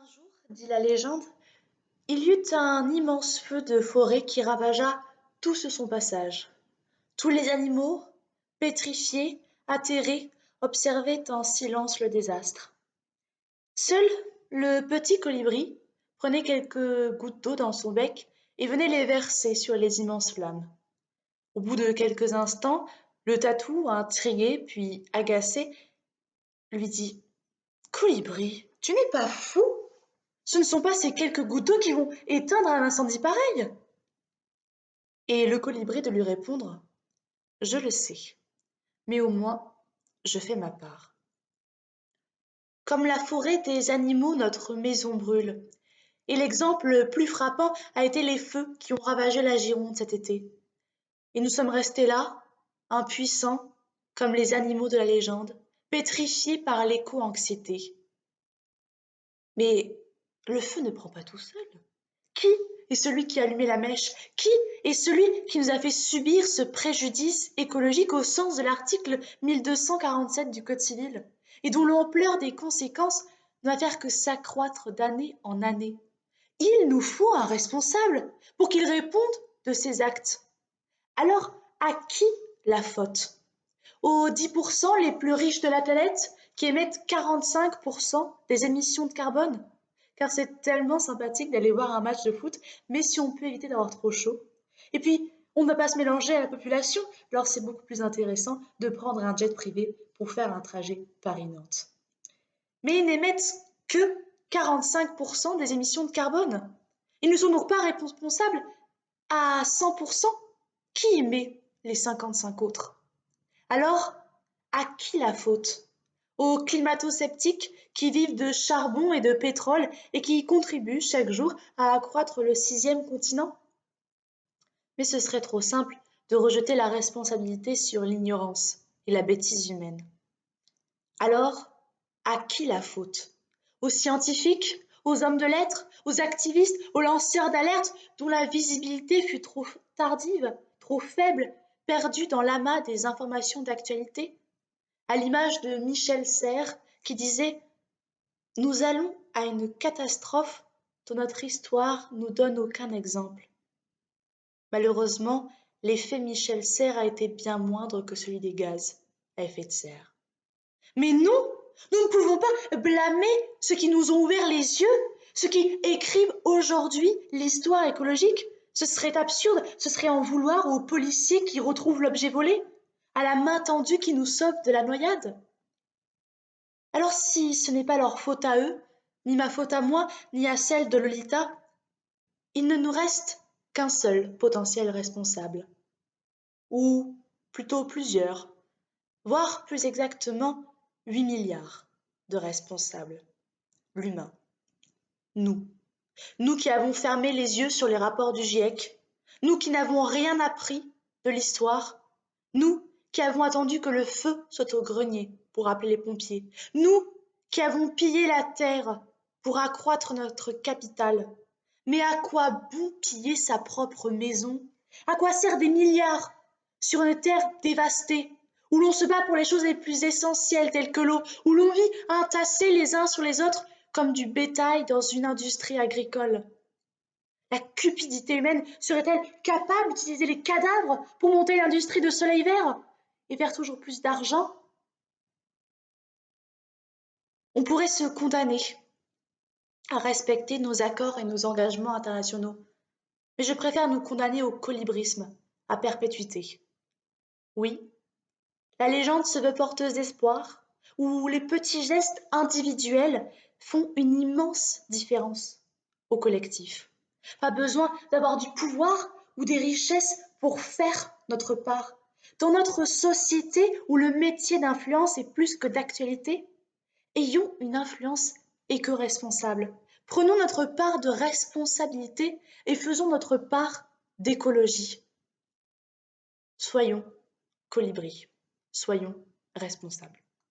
jour, dit la légende, il y eut un immense feu de forêt qui ravagea tout sur son passage. Tous les animaux, pétrifiés, atterrés, observaient en silence le désastre. Seul le petit colibri prenait quelques gouttes d'eau dans son bec et venait les verser sur les immenses flammes. Au bout de quelques instants, le tatou, intrigué puis agacé, lui dit: Colibri, tu n'es pas fou? Ce ne sont pas ces quelques gouttes d'eau qui vont éteindre un incendie pareil. Et le colibri de lui répondre: Je le sais, mais au moins je fais ma part. Comme la forêt des animaux, notre maison brûle. Et l'exemple le plus frappant a été les feux qui ont ravagé la Gironde cet été. Et nous sommes restés là, impuissants, comme les animaux de la légende, pétrifiés par l'éco-anxiété. Mais le feu ne prend pas tout seul. Qui est celui qui a allumé la mèche? Qui est celui qui nous a fait subir ce préjudice écologique au sens de l'article 1247 du Code civil et dont l'ampleur des conséquences ne va faire que s'accroître d'année en année? Il nous faut un responsable pour qu'il réponde de ses actes. Alors, à qui la faute? Aux 10% les plus riches de la planète qui émettent 45% des émissions de carbone? Car c'est tellement sympathique d'aller voir un match de foot, mais si on peut éviter d'avoir trop chaud. Et puis, on ne va pas se mélanger à la population, alors c'est beaucoup plus intéressant de prendre un jet privé pour faire un trajet Paris-Nantes. Mais ils n'émettent que 45% des émissions de carbone. Ils ne sont donc pas responsables à 100%. Qui émet les 55 autres? Alors, à qui la faute? Aux climato-sceptiques qui vivent de charbon et de pétrole et qui contribuent chaque jour à accroître le 6e continent? Mais ce serait trop simple de rejeter la responsabilité sur l'ignorance et la bêtise humaine. Alors, à qui la faute? Aux scientifiques, aux hommes de lettres, aux activistes, aux lanceurs d'alerte dont la visibilité fut trop tardive, trop faible, perdue dans l'amas des informations d'actualité? À l'image de Michel Serres qui disait: Nous allons à une catastrophe dont notre histoire nous donne aucun exemple. Malheureusement, l'effet Michel Serres a été bien moindre que celui des gaz à effet de serre. Mais non, nous ne pouvons pas blâmer ceux qui nous ont ouvert les yeux, ceux qui écrivent aujourd'hui l'histoire écologique. Ce serait absurde, ce serait en vouloir aux policiers qui retrouvent l'objet volé, à la main tendue qui nous sauve de la noyade. Alors si ce n'est pas leur faute à eux, ni ma faute à moi, ni à celle de Lolita, il ne nous reste qu'un seul potentiel responsable. Ou plutôt plusieurs, voire plus exactement 8 milliards de responsables. L'humain. Nous. Nous qui avons fermé les yeux sur les rapports du GIEC. Nous qui n'avons rien appris de l'histoire. Nous qui avons attendu que le feu soit au grenier pour appeler les pompiers. Nous qui avons pillé la terre pour accroître notre capital. Mais à quoi bon piller sa propre maison? À quoi servent des milliards sur une terre dévastée, où l'on se bat pour les choses les plus essentielles telles que l'eau, où l'on vit entassés les uns sur les autres comme du bétail dans une industrie agricole? La cupidité humaine serait-elle capable d'utiliser les cadavres pour monter l'industrie de soleil vert et faire toujours plus d'argent? On pourrait se condamner à respecter nos accords et nos engagements internationaux, mais je préfère nous condamner au colibrisme, à perpétuité. Oui, la légende se veut porteuse d'espoir, où les petits gestes individuels font une immense différence au collectif. Pas besoin d'avoir du pouvoir ou des richesses pour faire notre part. Dans notre société où le métier d'influence est plus que d'actualité, ayons une influence éco-responsable. Prenons notre part de responsabilité et faisons notre part d'écologie. Soyons colibris, soyons responsables.